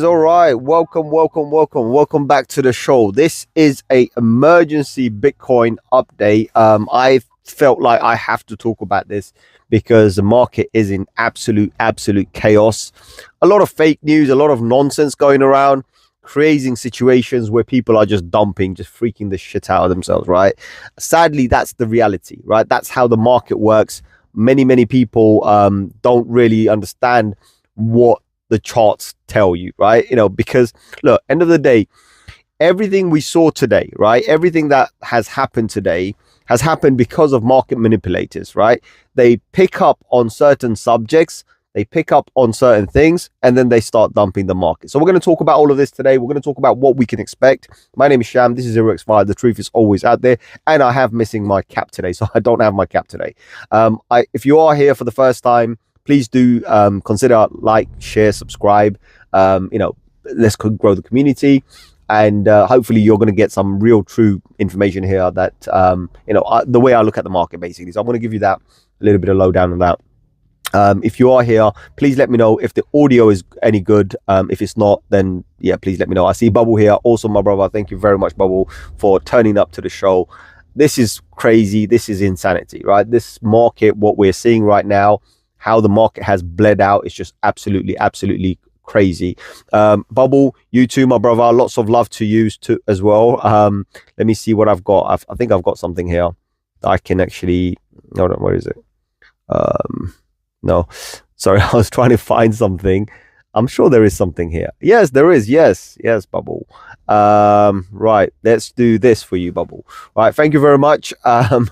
All right, welcome back to the show. This is a emergency Bitcoin update. I felt like I have to talk about this because the market is in absolute chaos. A lot of fake news, a lot of nonsense going around, creating situations where people are just dumping, just freaking the shit out of themselves, right? Sadly, that's the reality, right? That's how the market works. Many people don't really understand what the charts tell you, right? Because look, end of the day, everything we saw today, right? Everything that has happened today has happened because of market manipulators, right? They pick up on certain subjects, they pick up on certain things, and then they start dumping the market. So we're going to talk about all of this today. We're going to talk about what we can expect. My name is Sham. This is 0xfiles. The truth is always out there. And I have missing my cap today, so I don't have my cap today. If you are here for the first time, please do consider like, share, subscribe. Let's grow the community, and hopefully you're going to get some real, true information here that the way I look at the market, basically. So I'm going to give you that a little bit of lowdown on that. If you are here, please let me know if the audio is any good. If it's not, then yeah, please let me know. I see Bubble here. Also, my brother, thank you very much, Bubble, for turning up to the show. This is crazy. This is insanity, right? This market, what we're seeing right now, how the market has bled out, is just absolutely crazy. Bubble, you too, my brother, lots of love to you too as well. Let me see what I've got. I think I've got something here that I can actually, hold on, where is it? No, sorry, I was trying to find something. I'm sure there is something here. Yes, there is. Yes, Bubble. Right, let's do this for you, Bubble. Right, thank you very much. Thank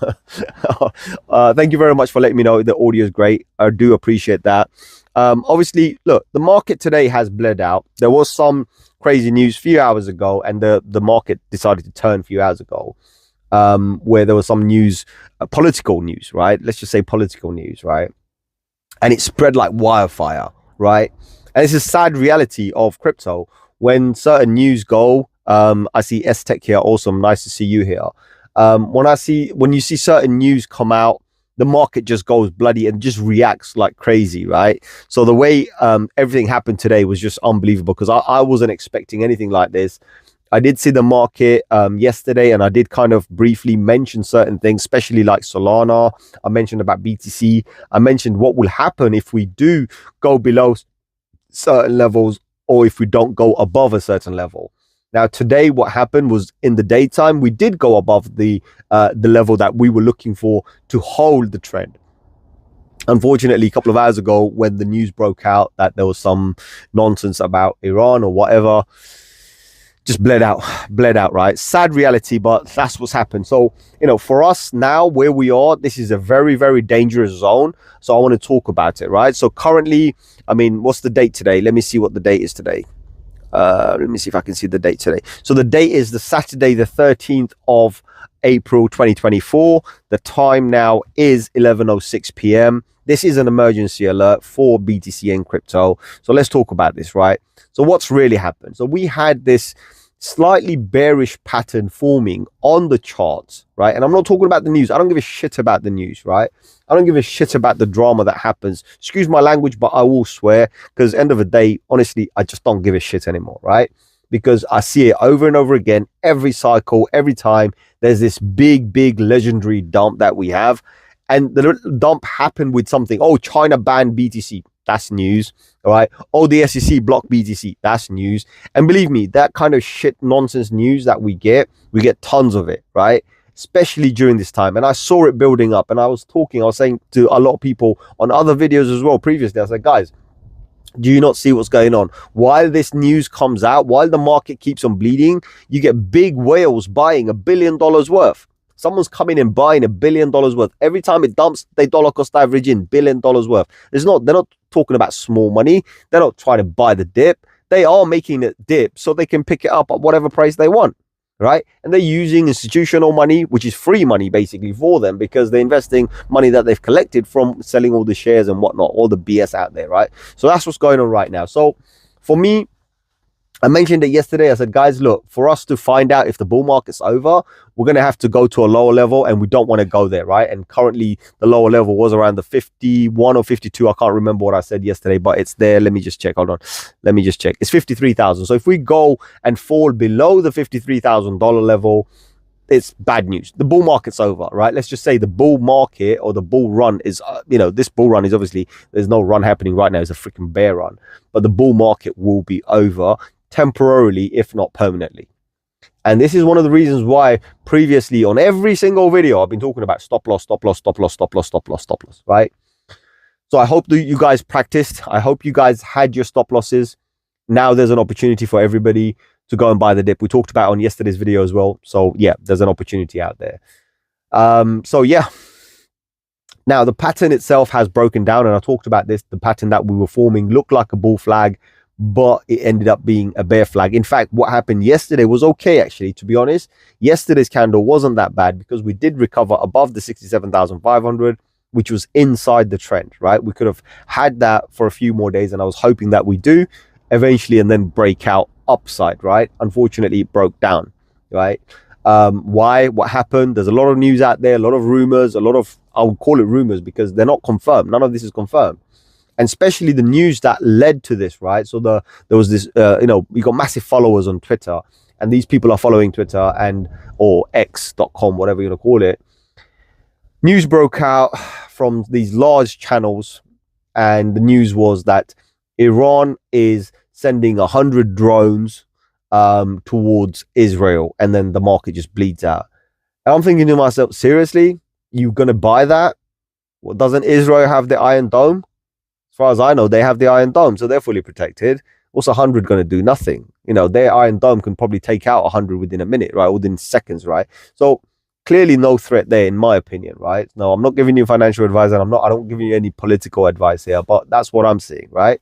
you very much for letting me know the audio is great. I do appreciate that. Obviously, look, the market today has bled out. There was some crazy news a few hours ago, and the market decided to turn a few hours ago, where there was some news, political news, right? Let's just say political news, right? And it spread like wildfire, right? And it's a sad reality of crypto. When certain news go, I see S-Tech here. Awesome. Nice to see you here. When you see certain news come out, the market just goes bloody and just reacts like crazy, right? So the way everything happened today was just unbelievable, because I wasn't expecting anything like this. I did see the market yesterday, and I did kind of briefly mention certain things, especially like Solana. I mentioned about BTC. I mentioned what will happen if we do go below certain levels, or if we don't go above a certain level. Now today, what happened was, in the daytime, we did go above the level that we were looking for to hold the trend. Unfortunately, a couple of hours ago, when the news broke out that there was some nonsense about Iran or whatever, just bled out, right? Sad reality, but that's what's happened. So, for us now, where we are, this is a very dangerous zone. So I want to talk about it, right? So currently, what's the date today? Let me see what the date is today. Let me see if I can see the date today. So the date is the Saturday, the 13th of April 2024. The time now is 11:06 p.m. This is an emergency alert for BTC and crypto. So let's talk about this, right? So what's really happened? So we had this slightly bearish pattern forming on the charts, right? And I'm not talking about the news. I don't give a shit about the news, right? I don't give a shit about the drama that happens. Excuse my language, but I will swear, because end of the day, honestly, I just don't give a shit anymore, right? Because I see it over and over again, every cycle, every time there's this big legendary dump that we have. And the dump happened with something. Oh, China banned BTC. That's news. All right. Oh, the SEC blocked BTC. Saying news. And believe me, that kind of shit nonsense news that we get tons of it, right? Especially during this time. And I saw it building up. And I was saying to a lot of people on other videos as well previously, I said, guys, do you not see what's going on? While this news comes out, while the market keeps on bleeding, you get big whales buying $1 billion worth. Someone's coming and buying $1 billion worth. Every time it dumps, they dollar cost average in $1 billion worth. They're not talking about small money. They're not trying to buy the dip. They are making it dip so they can pick it up at whatever price they want, right? And they're using institutional money, which is free money basically for them, because they're investing money that they've collected from selling all the shares and whatnot, all the BS out there, right? So that's what's going on right now. So for me, I mentioned it yesterday. I said, guys, look, for us to find out if the bull market's over, we're going to have to go to a lower level, and we don't want to go there, right? And currently, the lower level was around the 51 or 52. I can't remember what I said yesterday, but it's there. Let me just check. Hold on. Let me just check. It's 53,000. So if we go and fall below the $53,000 level, it's bad news. The bull market's over, right? Let's just say the bull market or the bull run is, this bull run is obviously, there's no run happening right now. It's a freaking bear run. But the bull market will be over temporarily, if not permanently. And this is one of the reasons why previously on every single video I've been talking about stop loss, stop loss, stop loss, stop loss, stop loss, stop loss, right? So I hope that you guys practiced. I hope you guys had your stop losses. Now there's an opportunity for everybody to go and buy the dip. We talked about it on yesterday's video as well. So yeah, there's an opportunity out there. So yeah. Now the pattern itself has broken down, and I talked about this. The pattern that we were forming looked like a bull flag, but it ended up being a bear flag. In fact, what happened yesterday was okay, actually, to be honest. Yesterday's candle wasn't that bad because we did recover above the 67,500, which was inside the trend, right? We could have had that for a few more days, and I was hoping that we do eventually and then break out upside, right? Unfortunately, it broke down, right? Why? What happened? There's a lot of news out there, a lot of rumors, I would call it rumors because they're not confirmed. None of this is confirmed. And especially the news that led to this, right? So there was this, we got massive followers on Twitter, and these people are following Twitter or x.com, whatever you want to call it. News broke out from these large channels, and the news was that Iran is sending 100 drones towards Israel, and then the market just bleeds out. And I'm thinking to myself, seriously, you gonna buy that? Well, doesn't Israel have the Iron Dome? As far as I know, they have the Iron Dome, so they're fully protected. What's 100 going to do? Nothing. Their Iron Dome can probably take out 100 within a minute, right? Within seconds, right? So clearly no threat there, in my opinion, right? No, I'm not giving you financial advice, and I don't give you any political advice here, but that's what I'm seeing, right?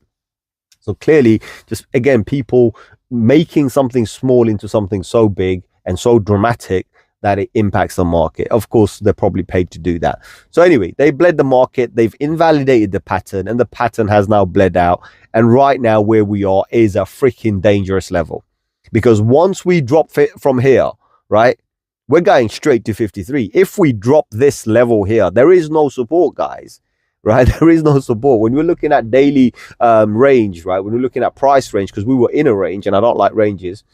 So clearly, just again, people making something small into something so big and so dramatic that it impacts the market. Of course, they're probably paid to do that. So anyway, they bled the market, they've invalidated the pattern, and the pattern has now bled out. And right now where we are is a freaking dangerous level. Because once we drop from here, right, we're going straight to 53. If we drop this level here, there is no support, guys, right? There is no support. When we're looking at daily range, right, when we're looking at price range, because we were in a range, and I don't like ranges.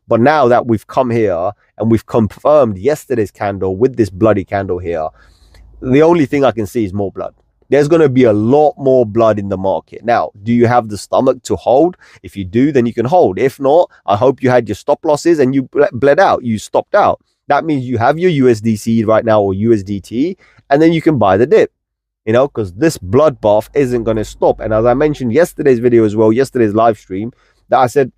But now that we've come here and we've confirmed yesterday's candle with this bloody candle here, the only thing I can see is more blood. There's going to be a lot more blood in the market. Now, do you have the stomach to hold? If you do, then you can hold. If not, I hope you had your stop losses and you bled out. You stopped out. That means you have your USDC right now or USDT, and then you can buy the dip. Because this bloodbath isn't going to stop. And as I mentioned yesterday's video as well, yesterday's live stream, that I said,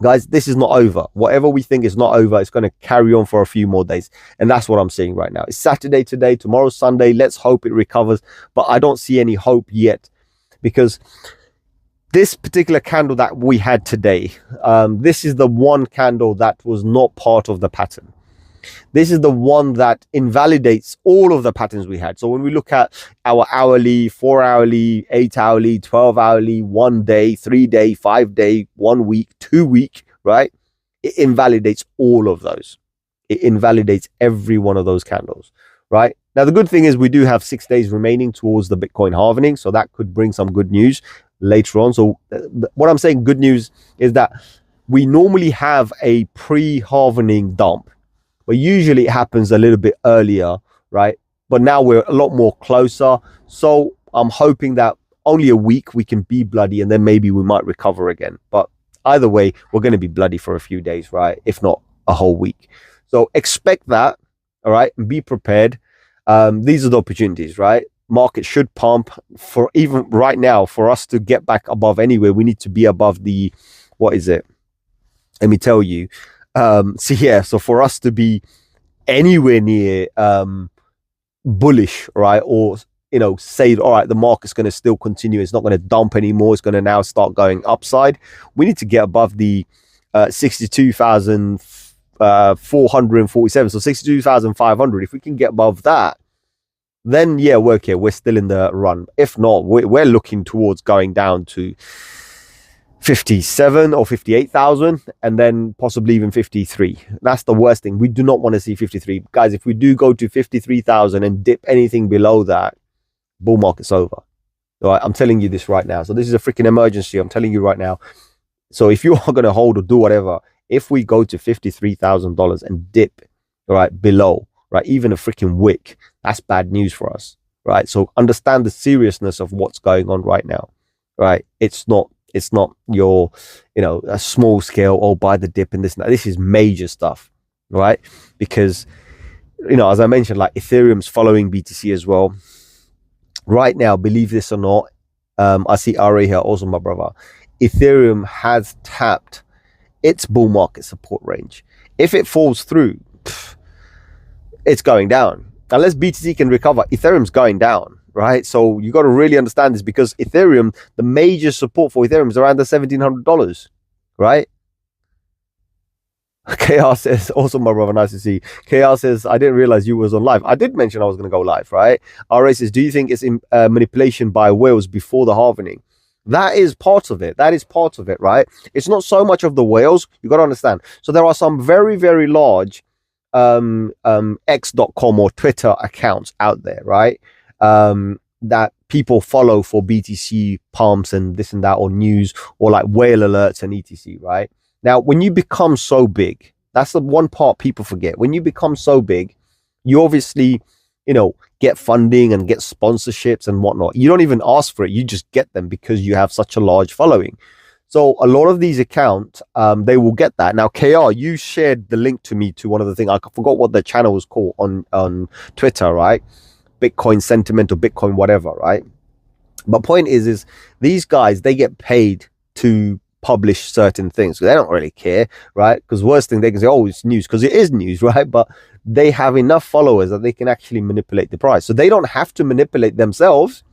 guys, this is not over. Whatever we think is not over, it's going to carry on for a few more days. And that's what I'm seeing right now. It's Saturday today. Tomorrow's Sunday. Let's hope it recovers. But I don't see any hope yet, because this particular candle that we had today, this is the one candle that was not part of the pattern. This is the one that invalidates all of the patterns we had. So when we look at our hourly, 4 hourly, 8 hourly, 12 hourly, 1 day, 3 day, 5 day, 1 week, 2 week, right? It invalidates all of those. It invalidates every one of those candles, right? Now, the good thing is we do have 6 days remaining towards the Bitcoin halvening. So that could bring some good news later on. So what I'm saying, good news, is that we normally have a pre-halvening dump. But usually it happens a little bit earlier, right? But now we're a lot more closer. So I'm hoping that only a week we can be bloody, and then maybe we might recover again. But either way, we're going to be bloody for a few days, right? If not a whole week. So expect that, all right? And be prepared. These are the opportunities, right? Market should pump. For even right now, for us to get back above anywhere, we need to be above the, what is it? Let me tell you. So for us to be anywhere near bullish, right, or say, all right, the market's going to still continue, it's not going to dump anymore, it's going to now start going upside, we need to get above the 62,447, so 62,500. If we can get above that, then yeah, we're still in the run. If not, we're looking towards going down to 57 or 58,000, and then possibly even 53. That's the worst thing. We do not want to see 53. Guys, if we do go to 53,000 and dip anything below that, bull market's over. All right, I'm telling you this right now. So this is a freaking emergency. I'm telling you right now. So if you are going to hold or do whatever, if we go to $53,000 and dip, all right, below, right, even a freaking wick, that's bad news for us, right? So understand the seriousness of what's going on right now, right? It's not your, a small scale, oh, buy the dip and this and that. This is major stuff, right? Because, as I mentioned, like Ethereum's following BTC as well. Right now, believe this or not, I see Ari here, also my brother. Ethereum has tapped its bull market support range. If it falls through, it's going down. Unless BTC can recover, Ethereum's going down, right? So you got to really understand this, because Ethereum, the major support for Ethereum is around the $1,700, right? KR says, also my brother, nice to see. KR says, I didn't realize you was on live. I did mention I was going to go live, right? RA says, do you think it's manipulation by whales before the halvening? That is part of it. That is part of it, right? It's not so much of the whales. You got to understand. So there are some very, very large x.com or Twitter accounts out there, right? That people follow for BTC pumps and this and that, or news, or like whale alerts and etc, right? Now, when you become so big, that's the one part people forget. When you become so big, you obviously, get funding and get sponsorships and whatnot. You don't even ask for it. You just get them because you have such a large following. So a lot of these accounts, they will get that. Now, KR, you shared the link to me to one of the things. I forgot what the channel was called on Twitter, right? Bitcoin sentiment or Bitcoin whatever, right? But point is these guys, they get paid to publish certain things. So they don't really care, right? Because worst thing they can say, oh, it's news, because it is news, right? But they have enough followers that they can actually manipulate the price. So they don't have to manipulate themselves.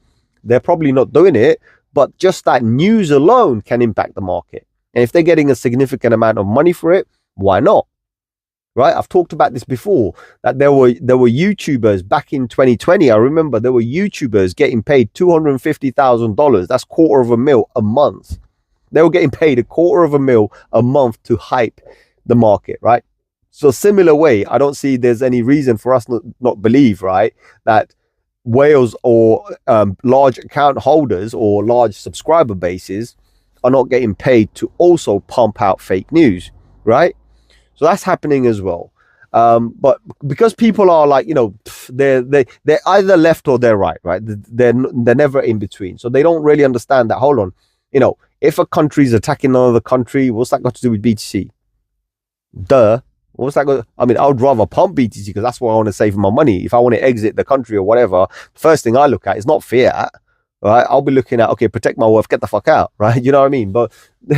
They're probably not doing it, but just that news alone can impact the market. And if they're getting a significant amount of money for it, why not? Right? I've talked about this before, that there were YouTubers back in 2020. I remember there were YouTubers getting paid $250,000. That's $250,000 a month. They were getting paid $250,000 a month to hype the market, right? So similar way, I don't see there's any reason for us not believe, right, that whales or large account holders or large subscriber bases are not getting paid to also pump out fake news, right? So that's happening as well. But because people are like, they're either left or they're right? They're never in between. So they don't really understand that. Hold on, if a country is attacking another country, what's that got to do with BTC? Duh. What's that got? I mean, I would rather pump BTC because that's where I want to save my money. If I want to exit the country or whatever, the first thing I look at is not fiat, right? I'll be looking at, okay, protect my wealth, get the fuck out, right? You know what I mean? But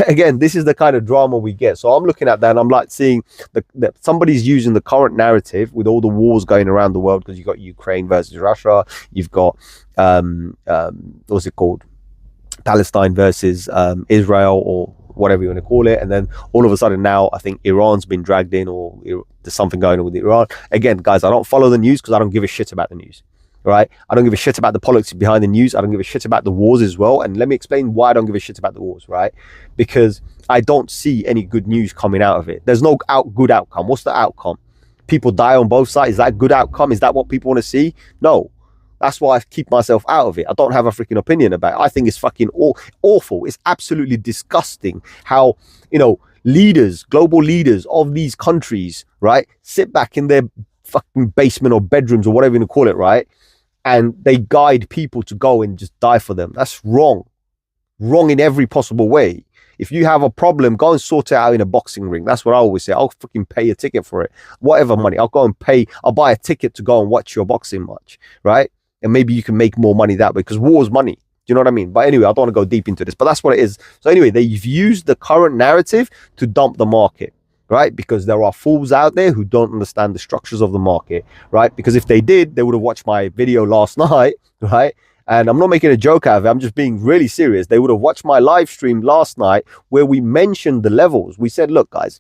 again, this is the kind of drama we get. So I'm looking at that and I'm like seeing that somebody's using the current narrative with all the wars going around the world, because you've got Ukraine versus Russia, you've got what's it called? Palestine versus Israel, or whatever you want to call it. And then all of a sudden now I think Iran's been dragged in, or there's something going on with Iran. Again, guys, I don't follow the news because I don't give a shit about the news, right? I don't give a shit about the politics behind the news. I don't give a shit about the wars as well. And let me explain why I don't give a shit about the wars, right? Because I don't see any good news coming out of it. There's no good outcome. What's the outcome? People die on both sides. Is that a good outcome? Is that what people want to see? No. That's why I keep myself out of it. I don't have a freaking opinion about it. I think it's fucking awful. It's absolutely disgusting how, leaders, global leaders of these countries, right, sit back in their fucking basement or bedrooms or whatever you want to call it, right, and they guide people to go and just die for them. That's wrong. Wrong in every possible way. If you have a problem, go and sort it out in a boxing ring. That's what I always say. I'll fucking pay a ticket for it. Whatever money. I'll go and pay. I'll buy a ticket to go and watch your boxing match, right? And maybe you can make more money that way, because war is money. Do you know what I mean? But anyway, I don't want to go deep into this, but that's what it is. So anyway, they've used the current narrative to dump the market, right? Because there are fools out there who don't understand the structures of the market, right? Because if they did, they would have watched my video last night, right? And I'm not making a joke out of it. I'm just being really serious. They would have watched my live stream last night where we mentioned the levels. We said, look, guys,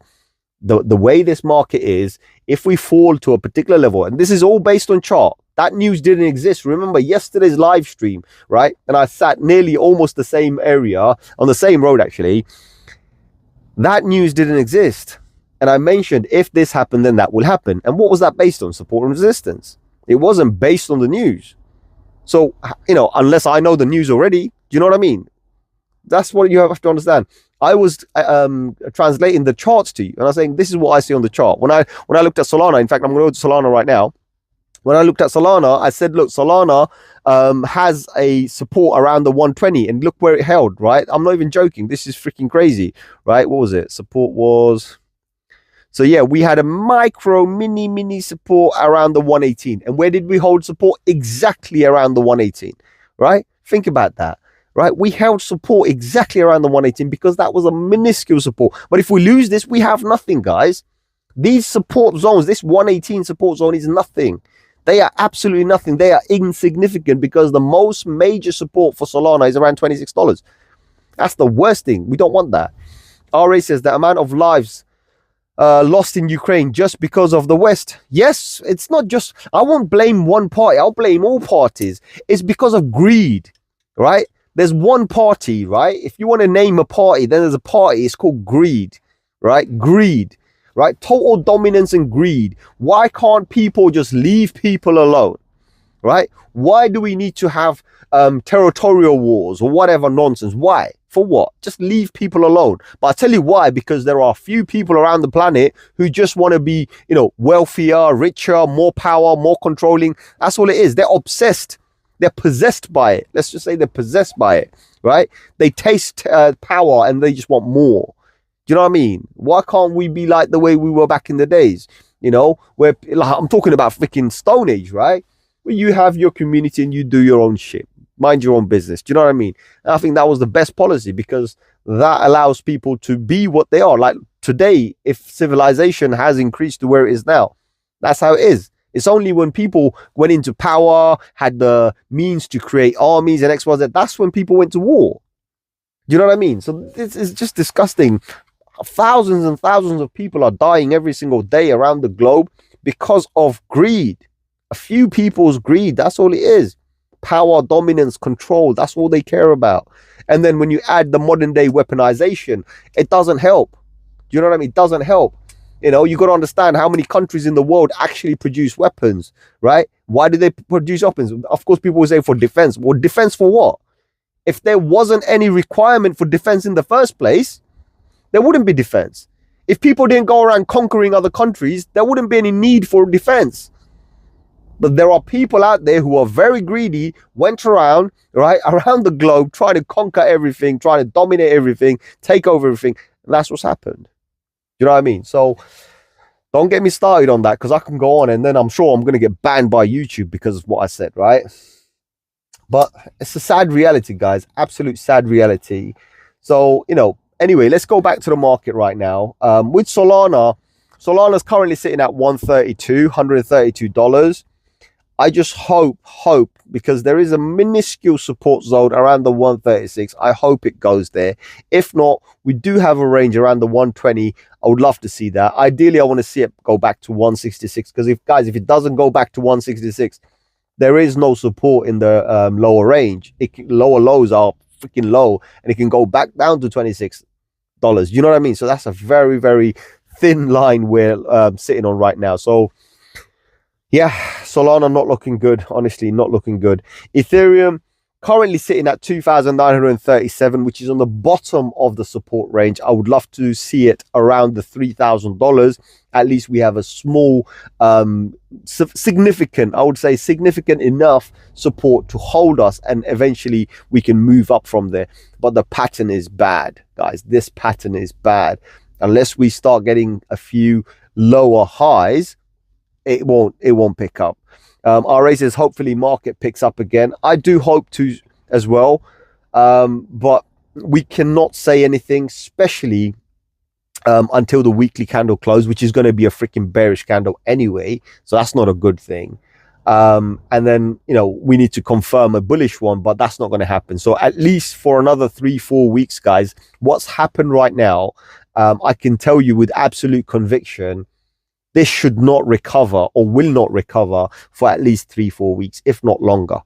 the way this market is, if we fall to a particular level, and this is all based on chart, That news didn't exist. Remember yesterday's live stream, right? And I sat nearly almost the same area on the same road, actually. That news didn't exist. And I mentioned if this happened, then that will happen. And what was that based on? Support and resistance. It wasn't based on the news. So, unless I know the news already, do you know what I mean? That's what you have to understand. I was translating the charts to you, and I was saying this is what I see on the chart. When I looked at Solana, in fact, I'm going to go to Solana right now. When I looked at Solana, I said, look, Solana has a support around the 120, and look where it held, right? I'm not even joking. This is freaking crazy, right? What was it? Support was... So yeah, we had a mini support around the 118. And where did we hold support? Exactly around the 118, right? Think about that, right? We held support exactly around the 118 because that was a minuscule support. But if we lose this, we have nothing, guys. These support zones, this 118 support zone is nothing. They are absolutely nothing. They are insignificant because the most major support for Solana is around $26. That's the worst thing. We don't want that. RA says the amount of lives lost in Ukraine just because of the West. Yes, it's not just, I won't blame one party. I'll blame all parties. It's because of greed, right? There's one party, right? If you want to name a party, then there's a party. It's called greed, right? Greed, right? Total dominance and greed. Why can't people just leave people alone, right? Why do we need to have territorial wars or whatever nonsense? Why? For what? Just leave people alone. But I'll tell you why, because there are a few people around the planet who just want to be, wealthier, richer, more power, more controlling. That's all it is. They're obsessed. They're possessed by it. Let's just say they're possessed by it, right? They taste power and they just want more. Do you know what I mean? Why can't we be like the way we were back in the days? Where I'm talking about freaking Stone Age, right? Where you have your community and you do your own shit. Mind your own business. Do you know what I mean? And I think that was the best policy because that allows people to be what they are. Like today, if civilization has increased to where it is now, that's how it is. It's only when people went into power, had the means to create armies and X, Y, Z, that's when people went to war. Do you know what I mean? So this is just disgusting. Thousands and thousands of people are dying every single day around the globe because of greed. A few people's greed. That's all it is. Power, dominance, control, that's all they care about. And then when you add the modern day weaponization, it doesn't help. Do you know what I mean? It doesn't help. You got to understand how many countries in the world actually produce weapons, right? Why do they produce weapons? Of course, people will say for defense. Well, defense for what? If there wasn't any requirement for defense in the first place, there wouldn't be defense. If people didn't go around conquering other countries, there wouldn't be any need for defense. But there are people out there who are very greedy, went around, right, around the globe, trying to conquer everything, trying to dominate everything, take over everything. And that's what's happened. You know what I mean? So don't get me started on that because I can go on and then I'm sure I'm going to get banned by YouTube because of what I said, right? But it's a sad reality, guys. Absolute sad reality. So, anyway, let's go back to the market right now. With Solana's currently sitting at $132. I just hope, because there is a minuscule support zone around the 136. I hope it goes there. If not, we do have a range around the 120. I would love to see that. Ideally, I want to see it go back to 166. Because if it doesn't go back to 166, there is no support in the lower range. Lower lows are freaking low, and it can go back down to $26. You know what I mean? So that's a very, very thin line we're sitting on right now. So yeah, Solana not looking good. Honestly, not looking good. Ethereum currently sitting at 2,937, which is on the bottom of the support range. I would love to see it around the $3,000. At least we have a small, significant, I would say significant enough support to hold us, and eventually we can move up from there. But the pattern is bad, guys. This pattern is bad. Unless we start getting a few lower highs, it won't pick up. Our races, hopefully market picks up again. I do hope to as well, but we cannot say anything, especially until the weekly candle close, which is going to be a freaking bearish candle anyway, so that's not a good thing. And then we need to confirm a bullish one, but that's not going to happen. So at least for another 3-4 weeks, guys, what's happened right now, I can tell you with absolute conviction, this should not recover or will not recover for at least 3-4 weeks, if not longer.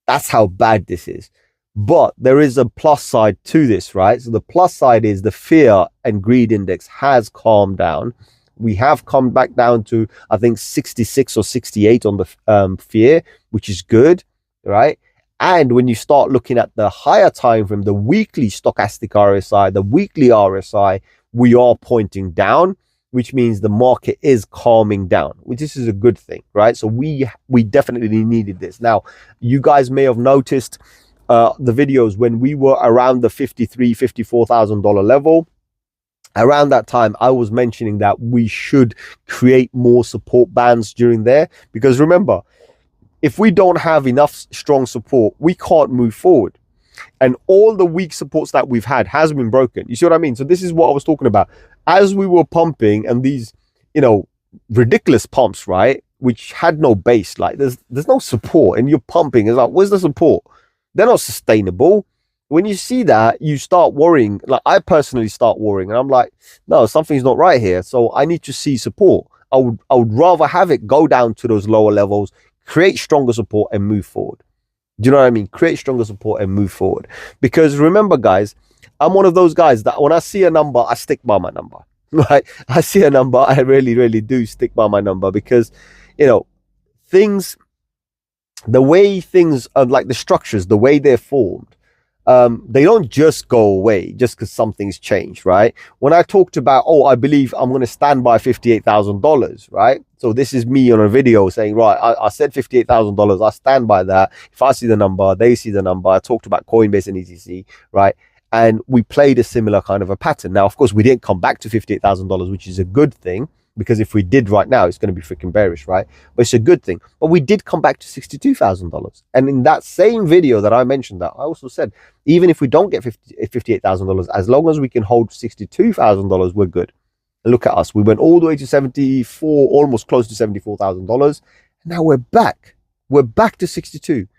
That's how bad this is. But there is a plus side to this, right? So the plus side is the fear and greed index has calmed down. We have come back down to, I think, 66 or 68 on the fear, which is good, right? And when you start looking at the higher time frame, the weekly stochastic RSI, the weekly RSI, we are pointing down, which means the market is calming down, which this is a good thing, right? So we definitely needed this. Now, you guys may have noticed the videos when we were around the $54,000 level. Around that time, I was mentioning that we should create more support bands during there, because remember, if we don't have enough strong support, we can't move forward. And all the weak supports that we've had has been broken. You see what I mean? So this is what I was talking about. As we were pumping, and these, ridiculous pumps, right, which had no base, like there's no support, and you're pumping, it's like, where's the support? They're not sustainable. When you see that, you start worrying. Like, I personally start worrying, and I'm like, no, something's not right here. So I need to see support. I would rather have it go down to those lower levels, create stronger support, and move forward. Do you know what I mean? Create stronger support and move forward. Because remember, guys, I'm one of those guys that when I see a number, I stick by my number. Right? I see a number, I really, really do stick by my number, because, things, the way things are, like the structures, the way they're formed, they don't just go away just because something's changed, right? When I talked about, I believe I'm going to stand by $58,000, right? So this is me on a video saying, right, I said $58,000. I stand by that. If I see the number, they see the number. I talked about Coinbase and ETC, right? And we played a similar kind of a pattern. Now, of course, we didn't come back to $58,000, which is a good thing, because if we did right now, it's going to be freaking bearish, right? But it's a good thing. But we did come back to $62,000. And in that same video that I mentioned, that I also said, even if we don't get $58,000, as long as we can hold $62,000, we're good. And look at us. We went all the way to 74, almost close to $74,000. Now we're back. We're back to 62.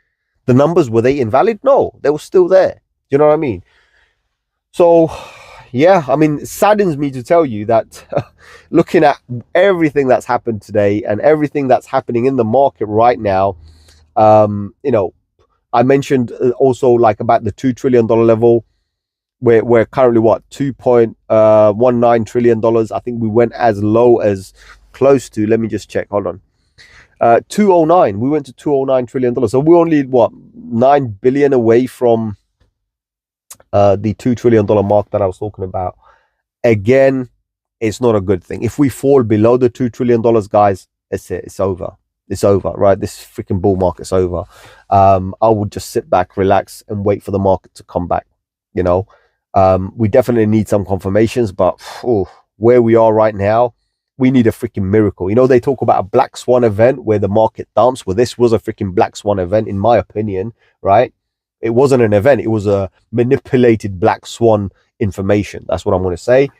The numbers, were they invalid? No, they were still there. Do you know what I mean? So, yeah, I mean, it saddens me to tell you that looking at everything that's happened today and everything that's happening in the market right now, I mentioned also like about the $2 trillion level. We're currently what, $2.19 trillion. I think we went as low as close to, let me just check, hold on. 209. We went to $209 trillion. So we're only what, 9 billion away from the $2 trillion mark that I was talking about. Again, it's not a good thing. If we fall below the $2 trillion, guys, it's it. It's over. It's over, right? This freaking bull market's over. I would just sit back, relax, and wait for the market to come back. We definitely need some confirmations, but where we are right now, we need a freaking miracle. They talk about a black swan event where the market dumps. Well, this was a freaking black swan event, in my opinion, right? It wasn't an event. It was a manipulated black swan information. That's what I'm going to say.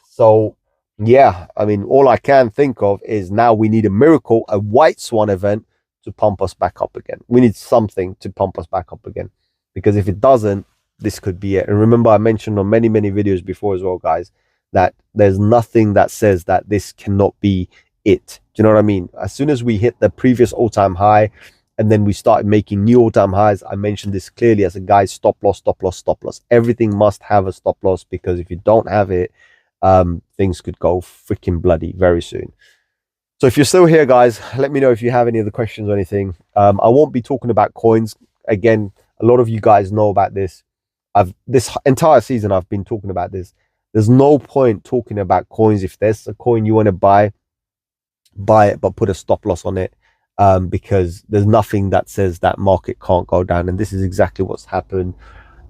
So, yeah, I mean, all I can think of is now we need a miracle, a white swan event to pump us back up again. We need something to pump us back up again. Because if it doesn't, this could be it. And remember, I mentioned on many, many videos before as well, guys, that there's nothing that says that this cannot be it. Do you know what I mean? As soon as we hit the previous all-time high, and then we started making new all-time highs, I mentioned this clearly as a guide: stop loss, stop loss, stop loss. Everything must have a stop loss, because if you don't have it, things could go freaking bloody very soon. So if you're still here, guys, let me know if you have any other questions or anything. I won't be talking about coins. Again, a lot of you guys know about this. This entire season, I've been talking about this. There's no point talking about coins. If there's a coin you want to buy it, but put a stop loss on it. Because there's nothing that says that market can't go down, and this is exactly what's happened.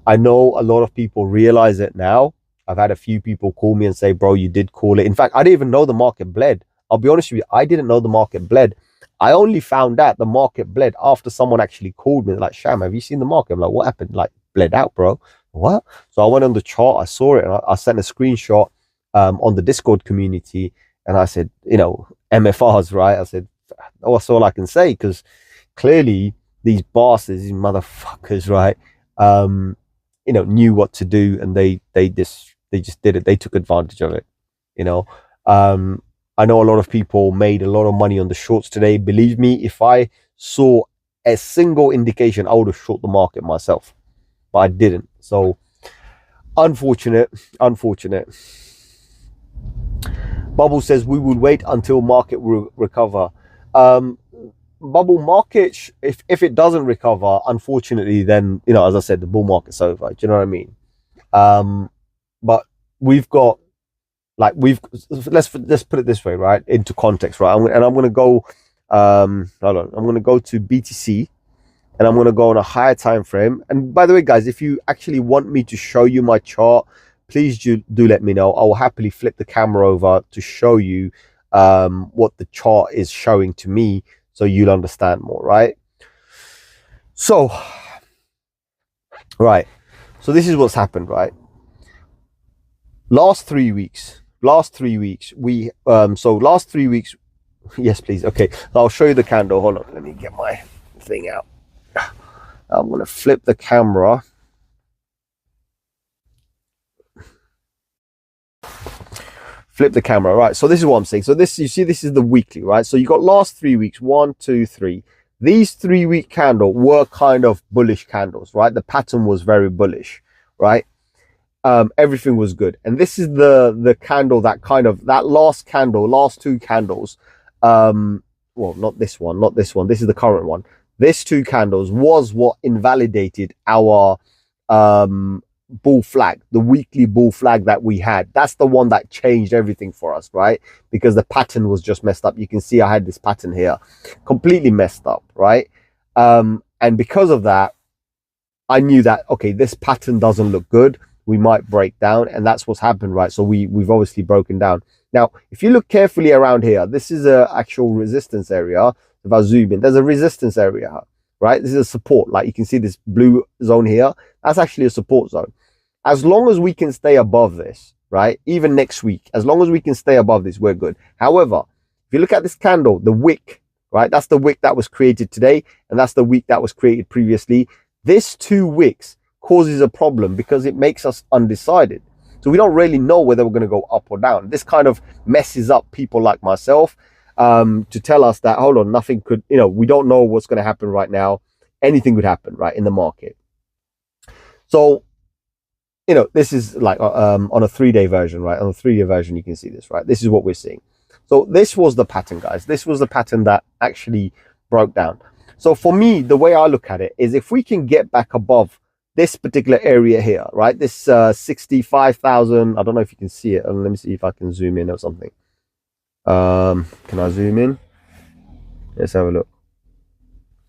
I know a lot of people realize it now. I've had a few people call me and say, bro, you did call it. In fact, I didn't even know the market bled. I'll be honest with you, I didn't know the market bled. I only found out the market bled after someone actually called me. They're like, Sham, have you seen the market? I'm like, what happened? Like, bled out, bro. What? So I went on the chart, I saw it, and I sent a screenshot on the Discord community, and I said, MFRs, right? I said, that's all I can say, because clearly these bastards, these motherfuckers, right, knew what to do, and they just did it. They took advantage of it, I know a lot of people made a lot of money on the shorts today. Believe me, if I saw a single indication, I would have short the market myself, but I didn't. So unfortunate. Bubble says we will wait until market will recover. Bubble market, if it doesn't recover, unfortunately, then, you know, as I said, the bull market's over. Do you know what I mean? But we've got, like, let's put it this way, right, into context, right? I'm going to go, hold on, I'm going to go to BTC, and I'm going to go on a higher time frame. And by the way, guys, if you actually want me to show you my chart, please do let me know. I will happily flip the camera over to show you what the chart is showing to me, so you'll understand more, right? So, right. So this is what's happened, right? Last 3 weeks, we, last 3 weeks, yes, please. Okay, I'll show you the candle. Hold on, let me get my thing out. I'm going to flip the camera. Flip the camera, right? So this is what I'm saying. So this, you see, this is the weekly, right? So you got last 3 weeks, 1, 2, 3. These 3 week candle were kind of bullish candles, right? The pattern was very bullish, right? Everything was good. And this is the candle that kind of, that last candle, last 2 candles, well, not this one, this is the current one. This 2 candles was what invalidated our bull flag, the weekly bull flag that we had. That's the one that changed everything for us, right? Because the pattern was just messed up. You can see I had this pattern here, completely messed up, right? And because of that, I knew that, okay, this pattern doesn't look good. We might break down, and that's what's happened, right? So we've obviously broken down. Now, if you look carefully around here, this is an actual resistance area. If I zoom in, there's a resistance area, right? This is a support. Like, you can see this blue zone here. That's actually a support zone. As long as we can stay above this, right? Even next week, as long as we can stay above this, we're good. However, if you look at this candle, the wick, right? That's the wick that was created today, and that's the wick that was created previously. This 2 wicks causes a problem because it makes us undecided. So we don't really know whether we're going to go up or down. This kind of messes up people like myself, to tell us that, hold on, nothing could, you know, we don't know what's going to happen right now. Anything could happen, right, in the market. So, you know, this is like on a 3-day version, right? On a 3-year version, you can see this, right? This is what we're seeing. So this was the pattern, guys. This was the pattern that actually broke down. So for me, the way I look at it is, if we can get back above this particular area here, right? This 65,000, I don't know if you can see it. Let me see if I can zoom in or something. Can I zoom in? Let's have a look.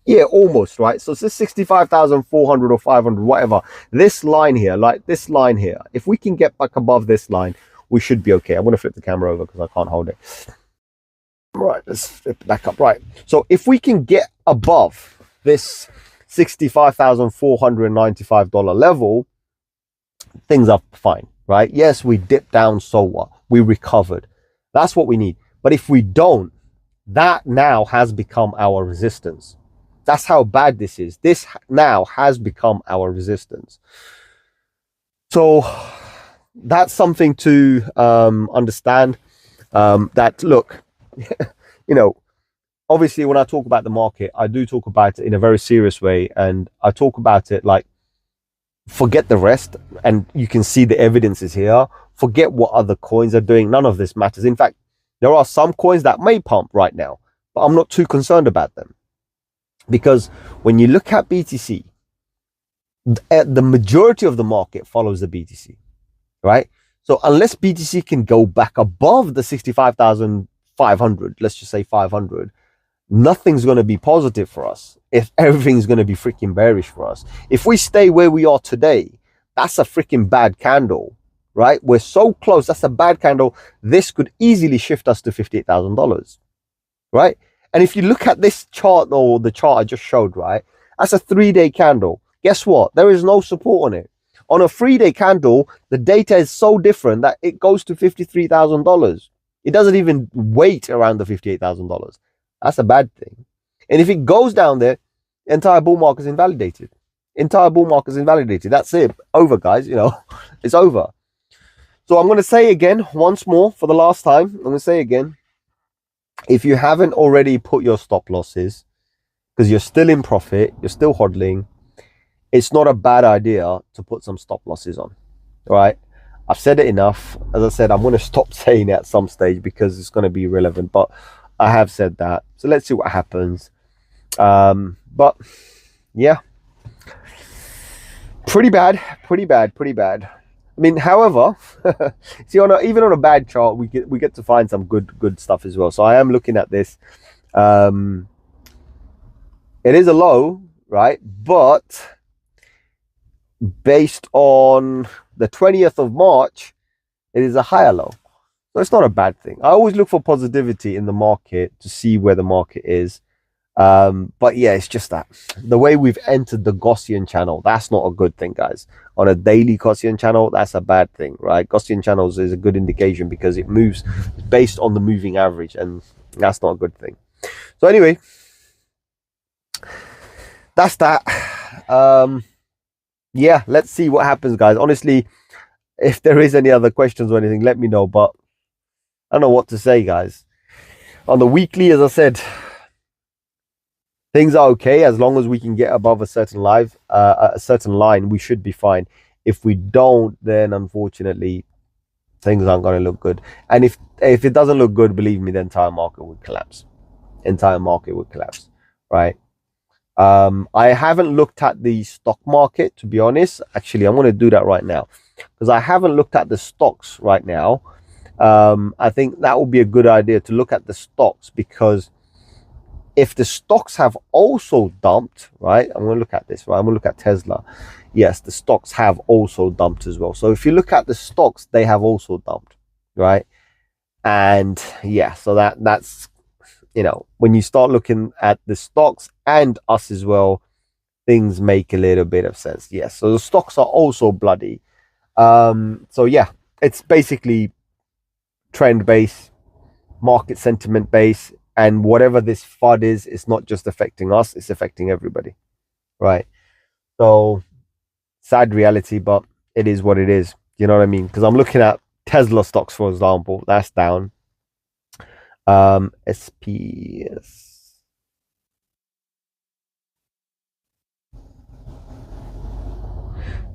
Yeah, almost, right? So it's this 65,400 or 500, whatever. This line here, like this line here, if we can get back above this line, we should be okay. I'm going to flip the camera over because I can't hold it. Right, let's flip it back up. Right. So if we can get above this $65,495 level, things are fine, right? Yes, we dipped down, so what? We recovered. That's what we need. But if we don't, that now has become our resistance. That's how bad this is. This now has become our resistance. So that's something to understand, that, look, you know, obviously when I talk about the market, I do talk about it in a very serious way, and I talk about it like, forget the rest, and you can see the evidence is here. Forget what other coins are doing. None of this matters. In fact, there are some coins that may pump right now, but I'm not too concerned about them, because when you look at BTC, the majority of the market follows the BTC, right? So unless BTC can go back above the 65,500, let's just say 500, nothing's going to be positive for us. If everything's going to be freaking bearish for us. If we stay where we are today, that's a freaking bad candle, right? We're so close. That's a bad candle. This could easily shift us to $58,000, right? And if you look at this chart, or the chart I just showed, right, that's a 3-day candle. Guess what? There is no support on it. On a 3-day candle, the data is so different that it goes to $53,000. It doesn't even wait around the $58,000. That's a bad thing. And if it goes down there, the entire bull market is invalidated. Entire bull market is invalidated. That's it. Over, guys. You know, it's over. So I'm going to say again, once more, for the last time, I'm going to say again, if you haven't already put your stop losses, because you're still in profit, you're still hodling, it's not a bad idea to put some stop losses on, right? I've said it enough. As I said, I'm going to stop saying it at some stage because it's going to be irrelevant, but I have said that. So let's see what happens. But yeah, pretty bad. I mean, however, see, even on a bad chart, we get to find some good stuff as well. So I am looking at this. It is a low, right? But based on the 20th of March, it is a higher low. So it's not a bad thing. I always look for positivity in the market to see where the market is. But yeah, it's just that the way we've entered the Gaussian channel, that's not a good thing, guys. On a daily Gaussian channel, that's a bad thing, right? Gaussian channels is a good indication because it moves based on the moving average, and that's not a good thing. So anyway, that's that. Yeah, let's see what happens, guys. Honestly, if there is any other questions or anything, let me know, but I don't know what to say, guys. On the weekly, as I said, things are okay as long as we can get above a certain line, we should be fine. If we don't, then unfortunately things aren't going to look good. And if it doesn't look good, believe me, the entire market would collapse. Right? I haven't looked at the stock market, to be honest. Actually, I'm going to do that right now because I haven't looked at the stocks right now. I think that would be a good idea to look at the stocks, because if the stocks have also dumped, right? I'm going to look at this, right? I'm going to look at Tesla. Yes, the stocks have also dumped as well. So if you look at the stocks, they have also dumped, right? And yeah, so that's, you know, when you start looking at the stocks and us as well, things make a little bit of sense. Yes, so the stocks are also bloody. So yeah, it's basically trend based, market sentiment based, and whatever this FUD is, it's not just affecting us, it's affecting everybody, right? So sad reality, but it is what it is. You know what I mean? Because I'm looking at Tesla stocks, for example, that's down. SPS.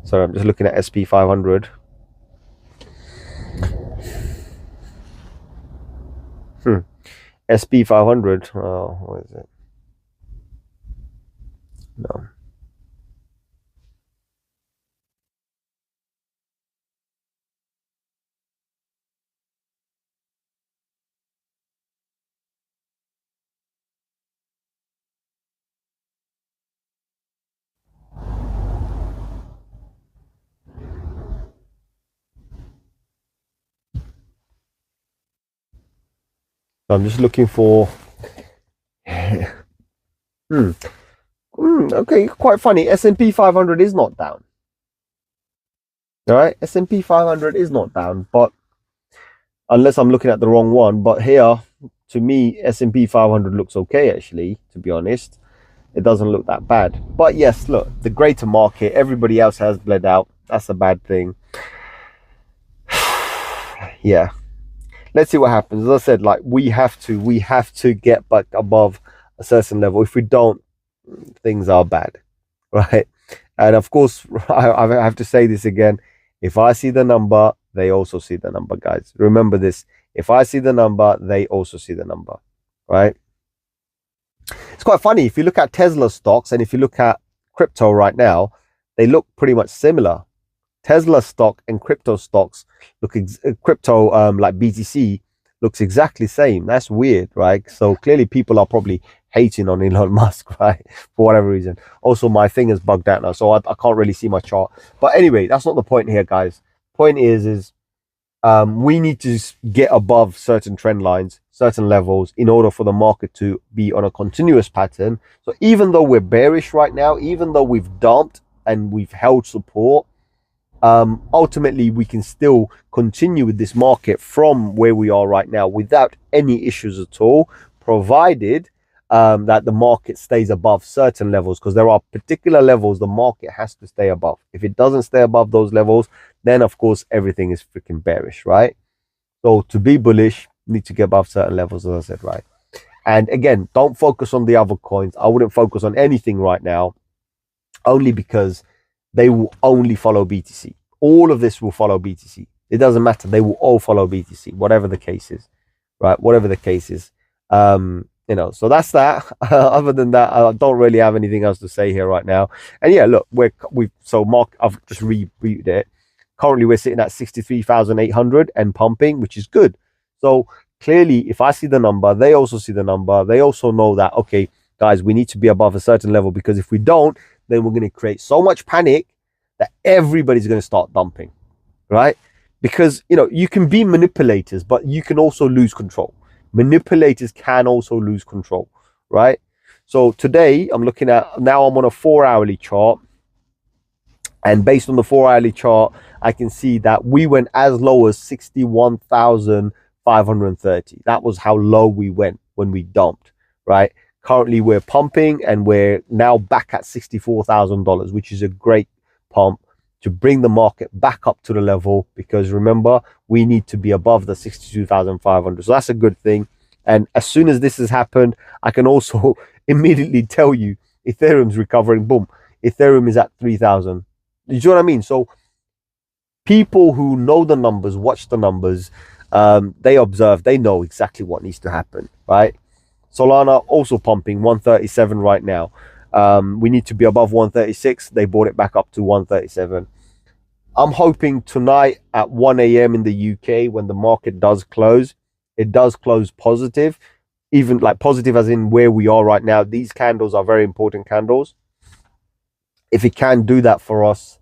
Sorry, I'm just looking at SP 500. SP 500. Oh, what is it? No. So I'm just looking for. Okay, quite funny. S&P 500 is not down. All right, S&P 500 is not down, but unless I'm looking at the wrong one. But here, to me, S&P 500 looks okay, actually, to be honest. It doesn't look that bad. But yes, look, the greater market, everybody else has bled out. That's a bad thing. Yeah. Let's see what happens. As I said, like we have to get back above a certain level. If we don't, things are bad, right? And of course, I have to say this again. If I see the number, they also see the number, guys. Remember this. If I see the number, they also see the number, right? It's quite funny. If you look at Tesla stocks and if you look at crypto right now, they look pretty much similar. Tesla stock and crypto stocks look crypto like BTC looks exactly same. That's weird, right? So clearly people are probably hating on Elon Musk, right? For whatever reason. Also, my thing is bugged out now, so I can't really see my chart. But anyway, that's not the point here, guys. Point is we need to get above certain trend lines, certain levels, in order for the market to be on a continuous pattern. So even though we're bearish right now, even though we've dumped and we've held support, ultimately we can still continue with this market from where we are right now without any issues at all, provided that the market stays above certain levels, because there are particular levels the market has to stay above. If it doesn't stay above those levels, then of course everything is freaking bearish, right? So to be bullish, you need to get above certain levels, as I said, right? And again, don't focus on the other coins. I wouldn't focus on anything right now, only because they will only follow BTC. All of this will follow BTC. It doesn't matter. They will all follow BTC, whatever the case is, right? Whatever the case is. You know, so that's that. Other than that, I don't really have anything else to say here right now. And yeah, look, I've just rebooted it. Currently, we're sitting at 63,800 and pumping, which is good. So clearly, if I see the number, they also see the number. They also know that, okay, guys, we need to be above a certain level, because if we don't, then we're going to create so much panic that everybody's going to start dumping, right? Because, you know, you can be manipulators, but you can also lose control. Manipulators can also lose control, right? So today I'm looking at, now I'm on a 4-hourly chart, and based on the 4-hourly chart, I can see that we went as low as 61,530. That was how low we went when we dumped, right? Currently we're pumping and we're now back at $64,000, which is a great pump to bring the market back up to the level, because remember, we need to be above the 62,500. So that's a good thing. And as soon as this has happened, I can also immediately tell you Ethereum's recovering. Boom, Ethereum is at 3,000. You see what I mean? So people who know the numbers, watch the numbers, they observe, they know exactly what needs to happen, right? Solana also pumping 137 right now. We need to be above 136. They brought it back up to 137. I'm hoping tonight at 1 a.m. in the UK, when the market does close, it does close positive, even like positive as in where we are right now. These candles are very important candles. If it can do that for us,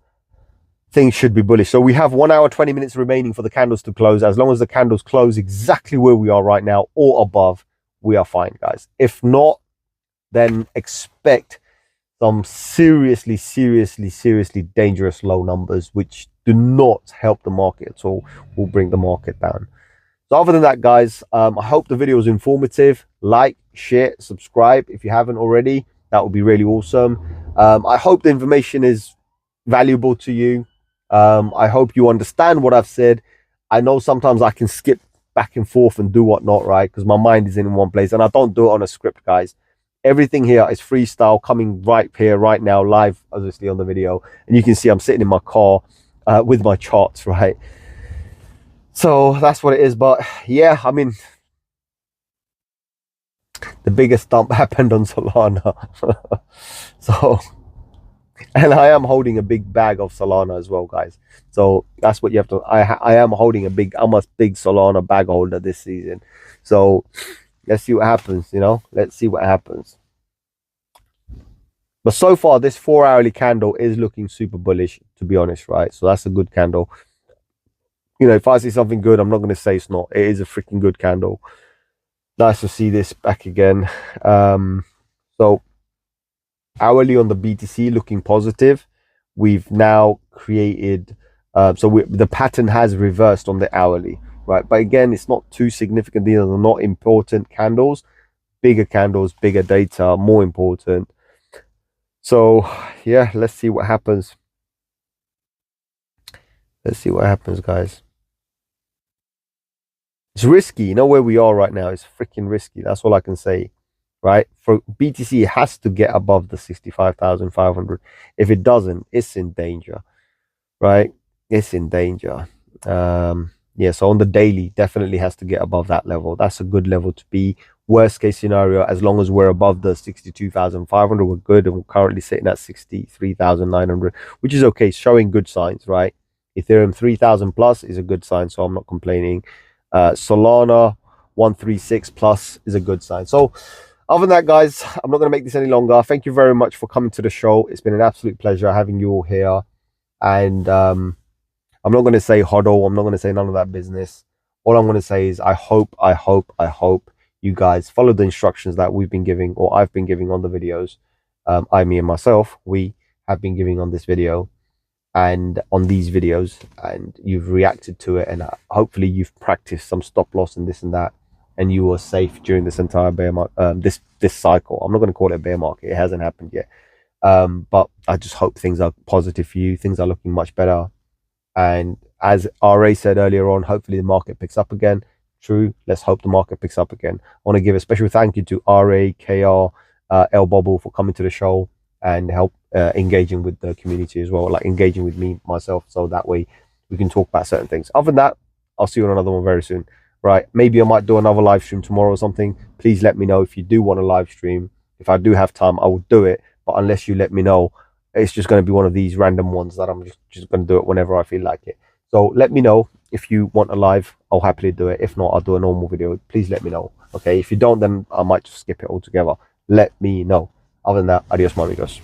things should be bullish. So we have 1 hour, 20 minutes remaining for the candles to close. As long as the candles close exactly where we are right now or above, we are fine, guys. If not, then expect some seriously dangerous low numbers, which do not help the market at all, will bring the market down. So other than that, guys, I hope the video was informative. Like, share, subscribe if you haven't already. That would be really awesome. I hope the information is valuable to you. I hope you understand what I've said. I know sometimes I can skip back and forth and do whatnot, right? Because my mind is in one place, and I don't do it on a script, guys. Everything here is freestyle, coming right here, right now, live, obviously, on the video. And you can see I'm sitting in my car with my charts, right? So that's what it is. But yeah, I mean, the biggest dump happened on Solana. So, and I am holding a big bag of Solana as well, guys. So that's what you have to, I am holding I'm a big Solana bag holder this season. So let's see what happens, you know, let's see what happens. But so far, this 4-hourly candle is looking super bullish, to be honest, right? So that's a good candle. You know, if I see something good, I'm not going to say it's not. It is a freaking good candle. Nice to see this back again. So hourly on the BTC looking positive. We've now created, the pattern has reversed on the hourly, right? But again, it's not too significant. These are not important candles. Bigger candles, bigger data, more important. So yeah, let's see what happens. Let's see what happens, guys. It's risky. You know where we are right now. It's freaking risky. That's all I can say, right? For BTC, it has to get above the 65,500. If it doesn't, it's in danger, right? It's in danger. Yeah, so on the daily, definitely has to get above that level. That's a good level to be. Worst case scenario, as long as we're above the 62,500, we're good. And we're currently sitting at 63,900, which is okay, showing good signs, right? Ethereum 3,000 plus is a good sign, so I'm not complaining. Solana 136 plus is a good sign. So other than that, guys, I'm not going to make this any longer. Thank you very much for coming to the show. It's been an absolute pleasure having you all here. And I'm not going to say hodl. I'm not going to say none of that business. All I'm going to say is I hope you guys follow the instructions that we've been giving, or I've been giving on the videos. Me and myself, we have been giving on this video and on these videos, and you've reacted to it, and hopefully you've practiced some stop loss and this and that, and you were safe during this entire bear market, this cycle. I'm not going to call it a bear market. It hasn't happened yet. But I just hope things are positive for you. Things are looking much better. And as RA said earlier on, hopefully the market picks up again. True. Let's hope the market picks up again. I want to give a special thank you to RA, KR, L Bubble for coming to the show and help engaging with the community as well, like engaging with me, myself, so that way we can talk about certain things. Other than that, I'll see you on another one very soon. Right. Maybe I might do another live stream tomorrow or something. Please let me know if you do want a live stream. If I do have time, I will do it. But unless you let me know, it's just going to be one of these random ones that I'm just going to do it whenever I feel like it. So let me know if you want a live. I'll happily do it. If not, I'll do a normal video. Please let me know. Okay. If you don't, then I might just skip it altogether. Let me know. Other than that, adios, my amigos.